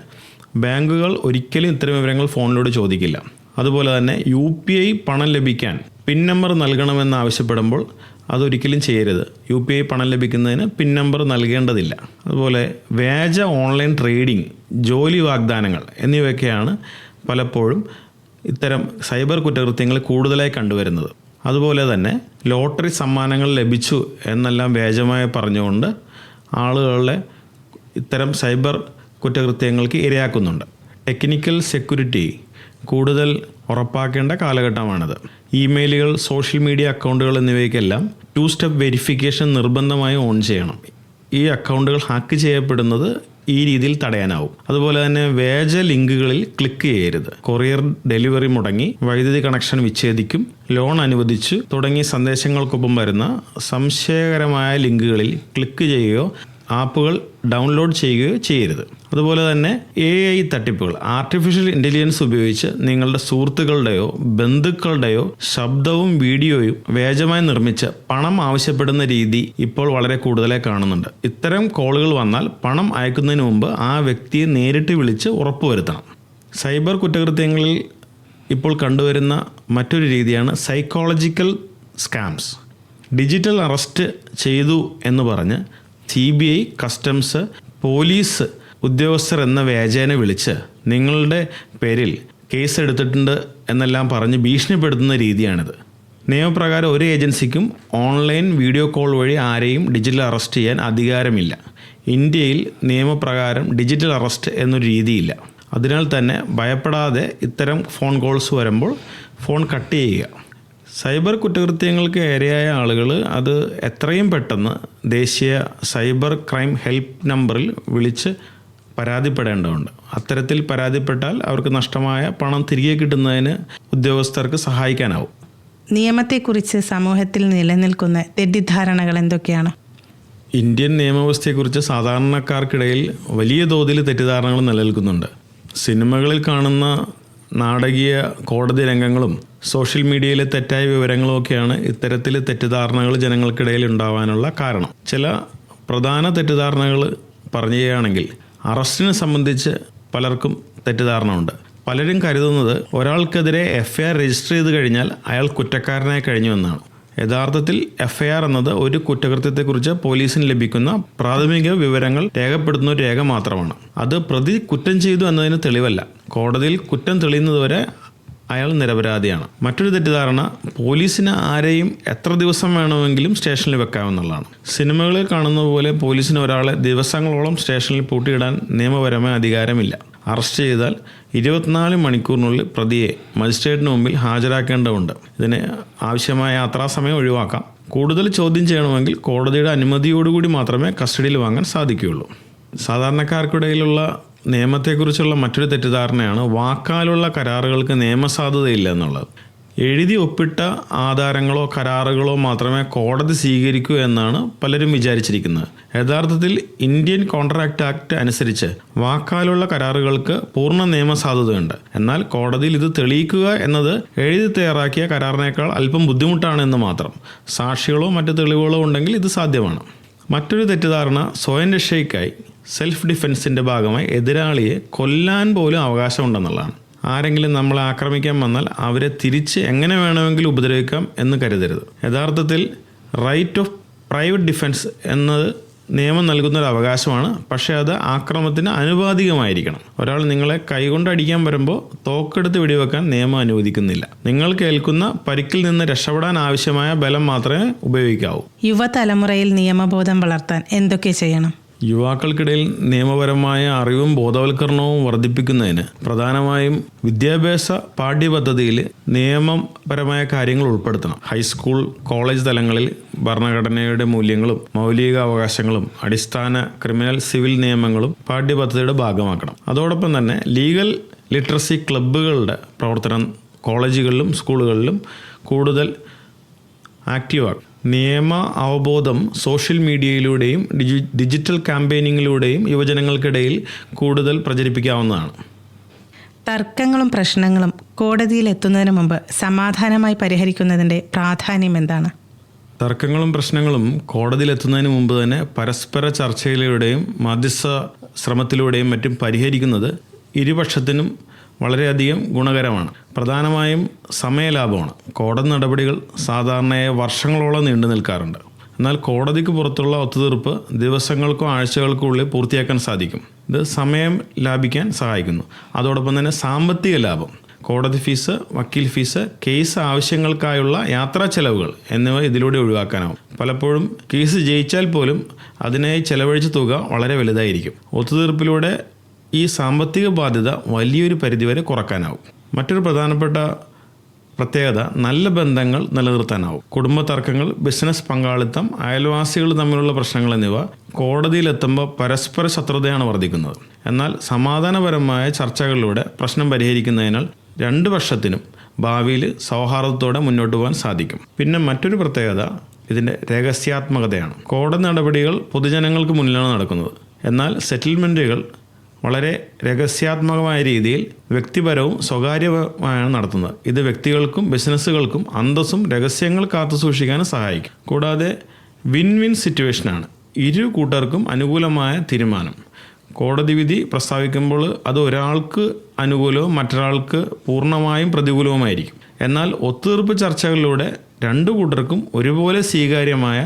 ബാങ്കുകൾ ഒരിക്കലും ഇത്തരം വിവരങ്ങൾ ഫോണിലൂടെ ചോദിക്കില്ല. അതുപോലെ തന്നെ UPI പണം ലഭിക്കാൻ പിൻ നമ്പർ നൽകണമെന്ന് ആവശ്യപ്പെടുമ്പോൾ അതൊരിക്കലും ചെയ്യരുത്. UPI പണം ലഭിക്കുന്നതിന് പിൻ നമ്പർ നൽകേണ്ടതില്ല. അതുപോലെ വ്യാജ ഓൺലൈൻ ട്രേഡിംഗ്, ജോലി വാഗ്ദാനങ്ങൾ എന്നിവയൊക്കെയാണ് പലപ്പോഴും ഇത്തരം സൈബർ കുറ്റകൃത്യങ്ങൾ കൂടുതലായി കണ്ടുവരുന്നത്. അതുപോലെ തന്നെ ലോട്ടറി സമ്മാനങ്ങൾ ലഭിച്ചു എന്നെല്ലാം വ്യാജമായി പറഞ്ഞുകൊണ്ട് ആളുകളെ ഇത്തരം സൈബർ കുറ്റകൃത്യങ്ങൾക്ക് ഇരയാക്കുന്നുണ്ട്. ടെക്നിക്കൽ സെക്യൂരിറ്റി കൂടുതൽ ഉറപ്പാക്കേണ്ട കാലഘട്ടമാണിത്. ഇമെയിലുകൾ, സോഷ്യൽ മീഡിയ അക്കൗണ്ടുകൾ എന്നിവയ്ക്കെല്ലാം 2 സ്റ്റെപ്പ് വെരിഫിക്കേഷൻ നിർബന്ധമായി ഓൺ ചെയ്യണം. ഈ അക്കൗണ്ടുകൾ ഹാക്ക് ചെയ്യപ്പെടുന്നത് ഈ രീതിയിൽ തടയാനാവും. അതുപോലെ തന്നെ വ്യാജ ലിങ്കുകളിൽ ക്ലിക്ക് ചെയ്യരുത്. കൊറിയർ ഡെലിവറി മുടങ്ങി, വൈദ്യുതി കണക്ഷൻ വിച്ഛേദിക്കും, ലോൺ അനുവദിച്ചു തുടങ്ങിയ സന്ദേശങ്ങൾക്കൊപ്പം വരുന്ന സംശയകരമായ ലിങ്കുകളിൽ ക്ലിക്ക് ചെയ്യുകയോ ആപ്പുകൾ ഡൗൺലോഡ് ചെയ്യുകയോ ചെയ്യരുത്. അതുപോലെ തന്നെ AI തട്ടിപ്പുകൾ, ആർട്ടിഫിഷ്യൽ ഇൻ്റലിജൻസ് ഉപയോഗിച്ച് നിങ്ങളുടെ സുഹൃത്തുക്കളുടെയോ ബന്ധുക്കളുടെയോ ശബ്ദവും വീഡിയോയും വ്യാജമായി നിർമ്മിച്ച് പണം ആവശ്യപ്പെടുന്ന രീതി ഇപ്പോൾ വളരെ കൂടുതലായി കാണുന്നുണ്ട്. ഇത്തരം കോളുകൾ വന്നാൽ പണം അയക്കുന്നതിന് മുമ്പ് ആ വ്യക്തിയെ നേരിട്ട് വിളിച്ച് ഉറപ്പുവരുത്തണം. സൈബർ കുറ്റകൃത്യങ്ങളിൽ ഇപ്പോൾ കണ്ടുവരുന്ന മറ്റൊരു രീതിയാണ് സൈക്കോളജിക്കൽ സ്കാംസ്. ഡിജിറ്റൽ അറസ്റ്റ് ചെയ്തു എന്ന് പറഞ്ഞ് CBI, കസ്റ്റംസ്, പോലീസ് ഉദ്യോഗസ്ഥർ എന്ന വ്യാജേന വിളിച്ച് നിങ്ങളുടെ പേരിൽ കേസ് എടുത്തിട്ടുണ്ട് എന്നെല്ലാം പറഞ്ഞ് ഭീഷണിപ്പെടുത്തുന്ന രീതിയാണിത്. നിയമപ്രകാരം ഒരു ഏജൻസിക്കും ഓൺലൈൻ വീഡിയോ കോൾ വഴി ആരെയും ഡിജിറ്റൽ അറസ്റ്റ് ചെയ്യാൻ അധികാരമില്ല. ഇന്ത്യയിൽ നിയമപ്രകാരം ഡിജിറ്റൽ അറസ്റ്റ് എന്നൊരു രീതിയില്ല. അതിനാൽ തന്നെ ഭയപ്പെടാതെ ഇത്തരം ഫോൺ കോൾസ് വരുമ്പോൾ ഫോൺ കട്ട് ചെയ്യുക. സൈബർ കുറ്റകൃത്യങ്ങൾക്ക് ഇരയായ ആളുകൾ അത് എത്രയും പെട്ടെന്ന് ദേശീയ സൈബർ ക്രൈം ഹെൽപ്പ് നമ്പറിൽ വിളിച്ച് പരാതിപ്പെടേണ്ടതുണ്ട്. അത്തരത്തിൽ പരാതിപ്പെട്ടാൽ അവർക്ക് നഷ്ടമായ പണം തിരികെ കിട്ടുന്നതിന് ഉദ്യോഗസ്ഥർക്ക് സഹായിക്കാനാവും. നിയമത്തെക്കുറിച്ച് സമൂഹത്തിൽ നിലനിൽക്കുന്ന തെറ്റിദ്ധാരണകൾ എന്തൊക്കെയാണ്? ഇന്ത്യൻ നിയമവ്യവസ്ഥയെക്കുറിച്ച് സാധാരണക്കാർക്കിടയിൽ വലിയ തോതിൽ തെറ്റിദ്ധാരണകൾ നിലനിൽക്കുന്നുണ്ട്. സിനിമകളിൽ കാണുന്ന നാടകീയ കോടതി രംഗങ്ങളും സോഷ്യൽ മീഡിയയിലെ തെറ്റായ വിവരങ്ങളും ഒക്കെയാണ് ഇത്തരത്തിൽ തെറ്റിദ്ധാരണകൾ ജനങ്ങൾക്കിടയിൽ ഉണ്ടാവാനുള്ള കാരണം. ചില പ്രധാന തെറ്റിദ്ധാരണകൾ പറഞ്ഞു ചെയ്യുകയാണെങ്കിൽ അറസ്റ്റിനെ സംബന്ധിച്ച് പലർക്കും തെറ്റിദ്ധാരണ ഉണ്ട്. പലരും കരുതുന്നത് ഒരാൾക്കെതിരെ FIR രജിസ്റ്റർ ചെയ്ത് കഴിഞ്ഞാൽ അയാൾ കുറ്റക്കാരനായി കഴിഞ്ഞു എന്നാണ്. യഥാർത്ഥത്തിൽ FIR എന്നത് ഒരു കുറ്റകൃത്യത്തെക്കുറിച്ച് പോലീസിന് ലഭിക്കുന്ന പ്രാഥമിക വിവരങ്ങൾ രേഖപ്പെടുത്തുന്ന ഒരു രേഖ മാത്രമാണ്. അത് പ്രതി കുറ്റം ചെയ്തു എന്നതിന് തെളിവല്ല. കോടതിയിൽ കുറ്റം തെളിയുന്നതുവരെ അയാൾ നിരപരാധിയാണ്. മറ്റൊരു തെറ്റിദ്ധാരണ പോലീസിന് ആരെയും എത്ര ദിവസം വേണമെങ്കിലും സ്റ്റേഷനിൽ വെക്കാമെന്നുള്ളതാണ്. സിനിമകളിൽ കാണുന്ന പോലെ പോലീസിന് ഒരാളെ ദിവസങ്ങളോളം സ്റ്റേഷനിൽ പൂട്ടിയിടാൻ നിയമപരമായ അധികാരമില്ല. അറസ്റ്റ് ചെയ്താൽ 24 മണിക്കൂറിനുള്ളിൽ പ്രതിയെ മജിസ്ട്രേറ്റിന് മുമ്പിൽ ഹാജരാക്കേണ്ടതുണ്ട്. ഇതിന് ആവശ്യമായ യാത്രാസമയം ഒഴിവാക്കാം. കൂടുതൽ ചോദ്യം ചെയ്യണമെങ്കിൽ കോടതിയുടെ അനുമതിയോടുകൂടി മാത്രമേ കസ്റ്റഡിയിൽ വാങ്ങാൻ സാധിക്കുകയുള്ളൂ. സാധാരണക്കാർക്കിടയിലുള്ള നിയമത്തെക്കുറിച്ചുള്ള മറ്റൊരു തെറ്റിദ്ധാരണയാണ് വാക്കാലുള്ള കരാറുകൾക്ക് നിയമസാധുതയില്ല എന്നുള്ളത്. എഴുതി ഒപ്പിട്ട ആധാരങ്ങളോ കരാറുകളോ മാത്രമേ കോടതി സ്വീകരിക്കൂ എന്നാണ് പലരും വിചാരിച്ചിരിക്കുന്നത്. യഥാർത്ഥത്തിൽ ഇന്ത്യൻ കോൺട്രാക്ട് ആക്ട് അനുസരിച്ച് വാക്കാലുള്ള കരാറുകൾക്ക് പൂർണ്ണ നിയമസാധുതയുണ്ട്. എന്നാൽ കോടതിയിൽ ഇത് തെളിയിക്കുക എന്നത് എഴുതി തയ്യാറാക്കിയ കരാറിനേക്കാൾ അല്പം ബുദ്ധിമുട്ടാണെന്ന് മാത്രം. സാക്ഷികളോ മറ്റ് തെളിവുകളോ ഉണ്ടെങ്കിൽ ഇത് സാധ്യമാണ്. മറ്റൊരു തെറ്റിദ്ധാരണ സ്വയം രക്ഷയ്ക്കായി സെൽഫ് ഡിഫെൻസിൻ്റെ ഭാഗമായി എതിരാളിയെ കൊല്ലാൻ പോലും അവകാശമുണ്ടെന്നുള്ളതാണ്. ആരെങ്കിലും നമ്മളെ ആക്രമിക്കാൻ വന്നാൽ അവരെ തിരിച്ച് എങ്ങനെ വേണമെങ്കിലും ഉപദ്രവിക്കാം എന്ന് കരുതരുത്. യഥാർത്ഥത്തിൽ റൈറ്റ് ഓഫ് പ്രൈവറ്റ് ഡിഫെൻസ് എന്നത് നിയമം നൽകുന്ന ഒരു അവകാശമാണ്. പക്ഷേ അത് ആക്രമണത്തിന് അനുപാതികമായിരിക്കണം. ഒരാൾ നിങ്ങളെ കൈകൊണ്ട് അടിക്കാൻ വരുമ്പോൾ തോക്കെടുത്ത് വെടിവെക്കാൻ നിയമം അനുവദിക്കുന്നില്ല. നിങ്ങൾക്ക് ഏൽക്കുന്ന പരിക്കിൽ നിന്ന് രക്ഷപ്പെടാൻ ആവശ്യമായ ബലം മാത്രമേ ഉപയോഗിക്കാവൂ. യുവതലമുറയിൽ നിയമബോധം വളർത്താൻ എന്തൊക്കെ ചെയ്യണം? യുവാക്കൾക്കിടയിൽ നിയമപരമായ അറിവും ബോധവൽക്കരണവും വർദ്ധിപ്പിക്കുന്നതിന് പ്രധാനമായും വിദ്യാഭ്യാസ പാഠ്യപദ്ധതിയിൽ നിയമപരമായ കാര്യങ്ങൾ ഉൾപ്പെടുത്തണം. ഹൈസ്കൂൾ, കോളേജ് തലങ്ങളിൽ ഭരണഘടനയുടെ മൂല്യങ്ങളും മൗലിക അവകാശങ്ങളും അടിസ്ഥാന ക്രിമിനൽ സിവിൽ നിയമങ്ങളും പാഠ്യപദ്ധതിയുടെ ഭാഗമാക്കണം. അതോടൊപ്പം തന്നെ ലീഗൽ ലിറ്ററസി ക്ലബ്ബുകളുടെ പ്രവർത്തനം കോളേജുകളിലും സ്കൂളുകളിലും കൂടുതൽ ആക്റ്റീവാകും. നിയമ അവബോധം സോഷ്യൽ മീഡിയയിലൂടെയും ഡിജിറ്റൽ ക്യാമ്പയിനിങ്ങിലൂടെയും യുവജനങ്ങൾക്കിടയിൽ കൂടുതൽ പ്രചരിപ്പിക്കാവുന്നതാണ്. തർക്കങ്ങളും പ്രശ്നങ്ങളും കോടതിയിൽ എത്തുന്നതിന് മുമ്പ് സമാധാനമായി പരിഹരിക്കുന്നതിൻ്റെ പ്രാധാന്യം എന്താണ്? തർക്കങ്ങളും പ്രശ്നങ്ങളും കോടതിയിലെത്തുന്നതിന് മുമ്പ് തന്നെ പരസ്പര ചർച്ചയിലൂടെയും മധ്യസ്ഥ ശ്രമത്തിലൂടെയും മറ്റും പരിഹരിക്കുന്നത് ഇരുപക്ഷത്തിനും വളരെയധികം ഗുണകരമാണ്. പ്രധാനമായും സമയലാഭമാണ്. കോടതി നടപടികൾ സാധാരണയായി വർഷങ്ങളോളം നീണ്ടു നിൽക്കാറുണ്ട്. എന്നാൽ കോടതിക്ക് പുറത്തുള്ള ഒത്തുതീർപ്പ് ദിവസങ്ങൾക്കോ ആഴ്ചകൾക്കോ ഉള്ളിൽ പൂർത്തിയാക്കാൻ സാധിക്കും. ഇത് സമയം ലാഭിക്കാൻ സഹായിക്കുന്നു. അതോടൊപ്പം തന്നെ സാമ്പത്തിക ലാഭം. കോടതി ഫീസ്, വക്കീൽ ഫീസ്, കേസ് ആവശ്യങ്ങൾക്കായുള്ള യാത്രാ ചെലവുകൾ എന്നിവ ഇതിലൂടെ ഒഴിവാക്കാനാവും. പലപ്പോഴും കേസ് ജയിച്ചാൽ പോലും അതിനായി ചെലവഴിച്ച തുക വളരെ വലുതായിരിക്കും. ഒത്തുതീർപ്പിലൂടെ ഈ സാമ്പത്തിക ബാധ്യത വലിയൊരു പരിധിവരെ കുറക്കാനാവും. മറ്റൊരു പ്രധാനപ്പെട്ട പ്രത്യേകത നല്ല ബന്ധങ്ങൾ നിലനിർത്താനാവും. കുടുംബ തർക്കങ്ങൾ, ബിസിനസ് പങ്കാളിത്തം, അയൽവാസികൾ തമ്മിലുള്ള പ്രശ്നങ്ങൾ എന്നിവ കോടതിയിലെത്തുമ്പോൾ പരസ്പര ശത്രുതയാണ് വർദ്ധിക്കുന്നത്. എന്നാൽ സമാധാനപരമായ ചർച്ചകളിലൂടെ പ്രശ്നം പരിഹരിക്കുന്നതിനാൽ രണ്ടു പക്ഷത്തിനും ഭാവിയിൽ സൗഹാർദ്ദത്തോടെ മുന്നോട്ട് പോകാൻ സാധിക്കും. പിന്നെ മറ്റൊരു പ്രത്യേകത ഇതിൻ്റെ രഹസ്യാത്മകതയാണ്. കോടതി നടപടികൾ പൊതുജനങ്ങൾക്ക് മുന്നിലാണ് നടക്കുന്നത്. എന്നാൽ സെറ്റിൽമെൻറ്റുകൾ വളരെ രഹസ്യാത്മകമായ രീതിയിൽ വ്യക്തിപരവും സ്വകാര്യവുമായാണ് നടത്തുന്നത്. ഇത് വ്യക്തികൾക്കും ബിസിനസ്സുകൾക്കും അന്തസ്സും രഹസ്യങ്ങൾ കാത്തു സൂക്ഷിക്കാനും സഹായിക്കും. കൂടാതെ വിൻ വിൻ സിറ്റുവേഷനാണ്. ഇരു കൂട്ടർക്കും അനുകൂലമായ തീരുമാനം. കോടതി വിധി പ്രസ്താവിക്കുമ്പോൾ അത് ഒരാൾക്ക് അനുകൂലവും മറ്റൊരാൾക്ക് പൂർണ്ണമായും പ്രതികൂലവുമായിരിക്കും. എന്നാൽ ഒത്തുതീർപ്പ് ചർച്ചകളിലൂടെ രണ്ടു കൂട്ടർക്കും ഒരുപോലെ സ്വീകാര്യമായ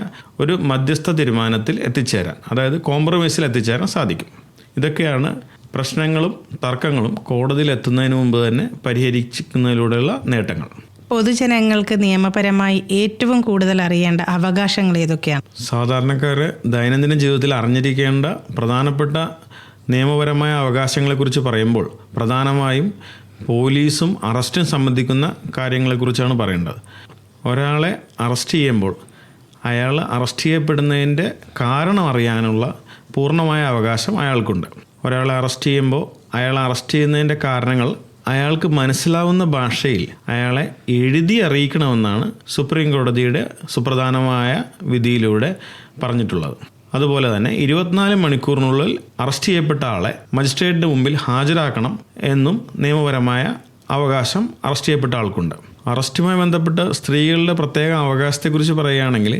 ഒരു മധ്യസ്ഥ തീരുമാനത്തിൽ എത്തിച്ചേരാൻ, അതായത് കോംപ്രമൈസിൽ എത്തിച്ചേരാൻ സാധിക്കും. ഇതൊക്കെയാണ് പ്രശ്നങ്ങളും തർക്കങ്ങളും കോടതിയിൽ എത്തുന്നതിന് മുമ്പ് തന്നെ പരിഹരിക്കുന്നതിലൂടെയുള്ള നേട്ടങ്ങൾ. പൊതുജനങ്ങൾക്ക് നിയമപരമായി ഏറ്റവും കൂടുതൽ അറിയേണ്ട അവകാശങ്ങൾ ഏതൊക്കെയാണ്? സാധാരണക്കാർ ദൈനംദിന ജീവിതത്തിൽ അറിഞ്ഞിരിക്കേണ്ട പ്രധാനപ്പെട്ട നിയമപരമായ അവകാശങ്ങളെക്കുറിച്ച് പറയുമ്പോൾ പ്രധാനമായും പോലീസും അറസ്റ്റും സംബന്ധിക്കുന്ന കാര്യങ്ങളെക്കുറിച്ചാണ് പറയേണ്ടത്. ഒരാളെ അറസ്റ്റ് ചെയ്യുമ്പോൾ അയാൾ അറസ്റ്റ് ചെയ്യപ്പെടുന്നതിൻ്റെ കാരണം അറിയാനുള്ള പൂർണ്ണമായ അവകാശം അയാൾക്കുണ്ട്. ഒരാളെ അറസ്റ്റ് ചെയ്യുമ്പോൾ അയാൾ അറസ്റ്റ് ചെയ്യുന്നതിൻ്റെ കാരണങ്ങൾ അയാൾക്ക് മനസ്സിലാവുന്ന ഭാഷയിൽ അയാളെ എഴുതി അറിയിക്കണമെന്നാണ് സുപ്രീം കോടതിയുടെ സുപ്രധാനമായ വിധിയിലൂടെ പറഞ്ഞിട്ടുള്ളത്. അതുപോലെ തന്നെ 24 മണിക്കൂറിനുള്ളിൽ അറസ്റ്റ് ചെയ്യപ്പെട്ട ആളെ മജിസ്ട്രേറ്റിന് മുമ്പിൽ ഹാജരാക്കണം എന്നും നിയമപരമായ അവകാശം അറസ്റ്റ് ചെയ്യപ്പെട്ട ആൾക്കുണ്ട്. അറസ്റ്റുമായി ബന്ധപ്പെട്ട് സ്ത്രീകളുടെ പ്രത്യേക അവകാശത്തെക്കുറിച്ച് പറയുകയാണെങ്കിൽ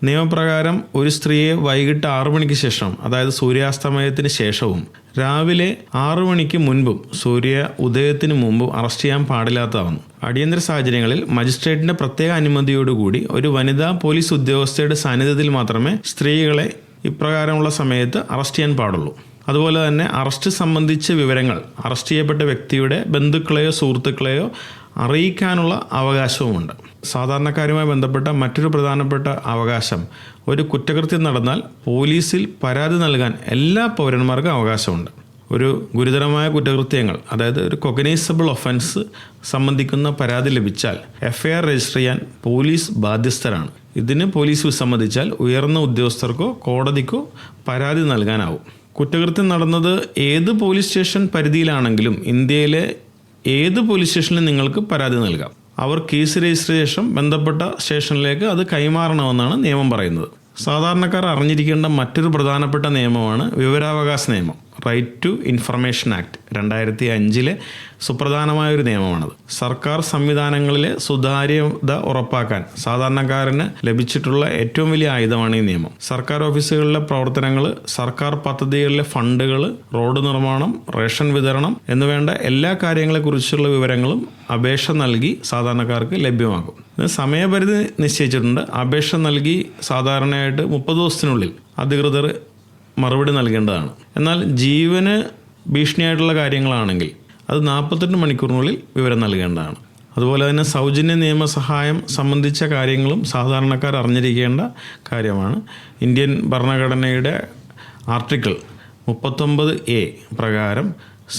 നിയമപ്രകാരം ഒരു സ്ത്രീയെ വൈകിട്ട് 6 മണിക്ക് ശേഷം, അതായത് സൂര്യാസ്തമയത്തിന് ശേഷവും രാവിലെ 6 മണിക്ക് മുൻപും സൂര്യ ഉദയത്തിന് മുമ്പും അറസ്റ്റ് ചെയ്യാൻ പാടില്ലാത്തതാവുന്നു. അടിയന്തര സാഹചര്യങ്ങളിൽ മജിസ്ട്രേറ്റിൻ്റെ പ്രത്യേക അനുമതിയോടുകൂടി ഒരു വനിതാ പോലീസ് ഉദ്യോഗസ്ഥയുടെ സാന്നിധ്യത്തിൽ മാത്രമേ സ്ത്രീകളെ ഇപ്രകാരമുള്ള സമയത്ത് അറസ്റ്റ് ചെയ്യാൻ പാടുള്ളൂ. അതുപോലെ തന്നെ അറസ്റ്റ് സംബന്ധിച്ച വിവരങ്ങൾ അറസ്റ്റ് ചെയ്യപ്പെട്ട വ്യക്തിയുടെ ബന്ധുക്കളെയോ സുഹൃത്തുക്കളെയോ അറിയിക്കാനുള്ള അവകാശവുമുണ്ട്. സാധാരണക്കാരുമായി ബന്ധപ്പെട്ട മറ്റൊരു പ്രധാനപ്പെട്ട അവകാശം, ഒരു കുറ്റകൃത്യം നടന്നാൽ പോലീസിൽ പരാതി നൽകാൻ എല്ലാ പൗരന്മാർക്കും അവകാശമുണ്ട്. ഒരു ഗുരുതരമായ കുറ്റകൃത്യങ്ങൾ, അതായത് ഒരു കൊഗ്നൈസബിൾ ഒഫൻസ് സംബന്ധിക്കുന്ന പരാതി ലഭിച്ചാൽ FIR രജിസ്റ്റർ ചെയ്യാൻ പോലീസ് ബാധ്യസ്ഥരാണ്. ഇതിന് പോലീസ് വിസമ്മതിച്ചാൽ ഉയർന്ന ഉദ്യോഗസ്ഥർക്കോ കോടതിക്കോ പരാതി നൽകാനാവും. കുറ്റകൃത്യം നടന്നത് ഏത് പോലീസ് സ്റ്റേഷൻ പരിധിയിലാണെങ്കിലും ഇന്ത്യയിലെ ഏത് പോലീസ് സ്റ്റേഷനിലും നിങ്ങൾക്ക് പരാതി നൽകാം. അവർ കേസ് രജിസ്റ്റർ ശേഷം ബന്ധപ്പെട്ട സ്റ്റേഷനിലേക്ക് അത് കൈമാറണമെന്നാണ് നിയമം പറയുന്നത്. സാധാരണക്കാർ അറിഞ്ഞിരിക്കേണ്ട മറ്റൊരു പ്രധാനപ്പെട്ട നിയമമാണ് വിവരാവകാശ നിയമം. റൈറ്റ് ടു ഇൻഫർമേഷൻ ആക്ട് 2005 സുപ്രധാനമായൊരു നിയമമാണത്. സർക്കാർ സംവിധാനങ്ങളിലെ സുതാര്യത ഉറപ്പാക്കാൻ സാധാരണക്കാരന് ലഭിച്ചിട്ടുള്ള ഏറ്റവും വലിയ ആയുധമാണ് ഈ നിയമം. സർക്കാർ ഓഫീസുകളിലെ പ്രവർത്തനങ്ങൾ, സർക്കാർ പദ്ധതികളിലെ ഫണ്ടുകൾ, റോഡ് നിർമ്മാണം, റേഷൻ വിതരണം എന്നുവേണ്ട എല്ലാ കാര്യങ്ങളെക്കുറിച്ചുള്ള വിവരങ്ങളും അപേക്ഷ നൽകി സാധാരണക്കാർക്ക് ലഭ്യമാക്കും. സമയപരിധി നിശ്ചയിച്ചിട്ടുണ്ട്. അപേക്ഷ നൽകി സാധാരണയായിട്ട് 30 ദിവസത്തിനുള്ളിൽ അധികൃതർ മറുപടി നൽകേണ്ടതാണ്. എന്നാൽ ജീവന് ഭീഷണിയായിട്ടുള്ള കാര്യങ്ങളാണെങ്കിൽ അത് 48 മണിക്കൂറിനുള്ളിൽ വിവരം നൽകേണ്ടതാണ്. അതുപോലെ തന്നെ സൗജന്യ നിയമസഹായം സംബന്ധിച്ച കാര്യങ്ങളും സാധാരണക്കാർ അറിഞ്ഞിരിക്കേണ്ട കാര്യമാണ്. ഇന്ത്യൻ ഭരണഘടനയുടെ ആർട്ടിക്കിൾ 39A പ്രകാരം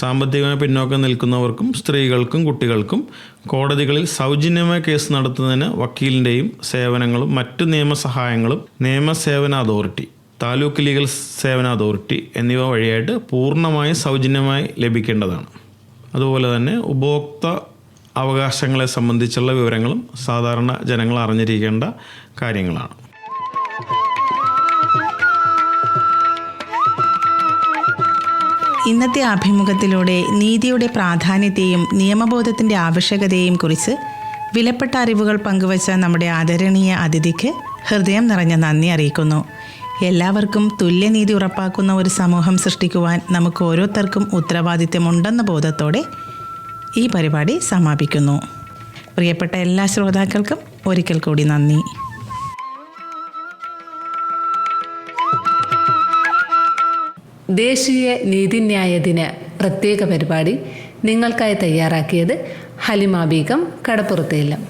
സാമ്പത്തികമായി പിന്നോക്കം നിൽക്കുന്നവർക്കും സ്ത്രീകൾക്കും കുട്ടികൾക്കും കോടതികളിൽ സൗജന്യമായ കേസ് നടത്തുന്നതിന് വക്കീലിൻ്റെയും സേവനങ്ങളും മറ്റു നിയമസഹായങ്ങളും നിയമസേവന അതോറിറ്റി, താലൂക്ക് ലീഗൽ സേവന അതോറിറ്റി എന്നിവ വഴിയായിട്ട് പൂർണ്ണമായും സൗജന്യമായി ലഭിക്കേണ്ടതാണ്. അതുപോലെ തന്നെ ഉപഭോക്തൃ അവകാശങ്ങളെ സംബന്ധിച്ചുള്ള വിവരങ്ങളും സാധാരണ ജനങ്ങൾ അറിഞ്ഞിരിക്കേണ്ട കാര്യങ്ങളാണ്. ഇന്നത്തെ അഭിമുഖത്തിലൂടെ നീതിയുടെ പ്രാധാന്യത്തെയും നിയമബോധത്തിൻ്റെ ആവശ്യകതയെയും കുറിച്ച് വിലപ്പെട്ട അറിവുകൾ പങ്കുവച്ച നമ്മുടെ ആദരണീയ അതിഥിക്ക് ഹൃദയം നിറഞ്ഞ നന്ദി അറിയിക്കുന്നു. എല്ലാവർക്കും തുല്യനീതി ഉറപ്പാക്കുന്ന ഒരു സമൂഹം സൃഷ്ടിക്കുവാൻ നമുക്ക് ഓരോരുത്തർക്കും ഉത്തരവാദിത്തമുണ്ടെന്ന ബോധത്തോടെ ഈ പരിപാടി സമാപിക്കുന്നു. പ്രിയപ്പെട്ട എല്ലാ ശ്രോതാക്കൾക്കും ഒരിക്കൽ കൂടി നന്ദി. ദേശീയ നീതിന്യായ ദിന പ്രത്യേക പരിപാടി നിങ്ങൾക്കായി തയ്യാറാക്കിയത് ഹലിമ ബീഗം, കടപ്പുറത്തേലം.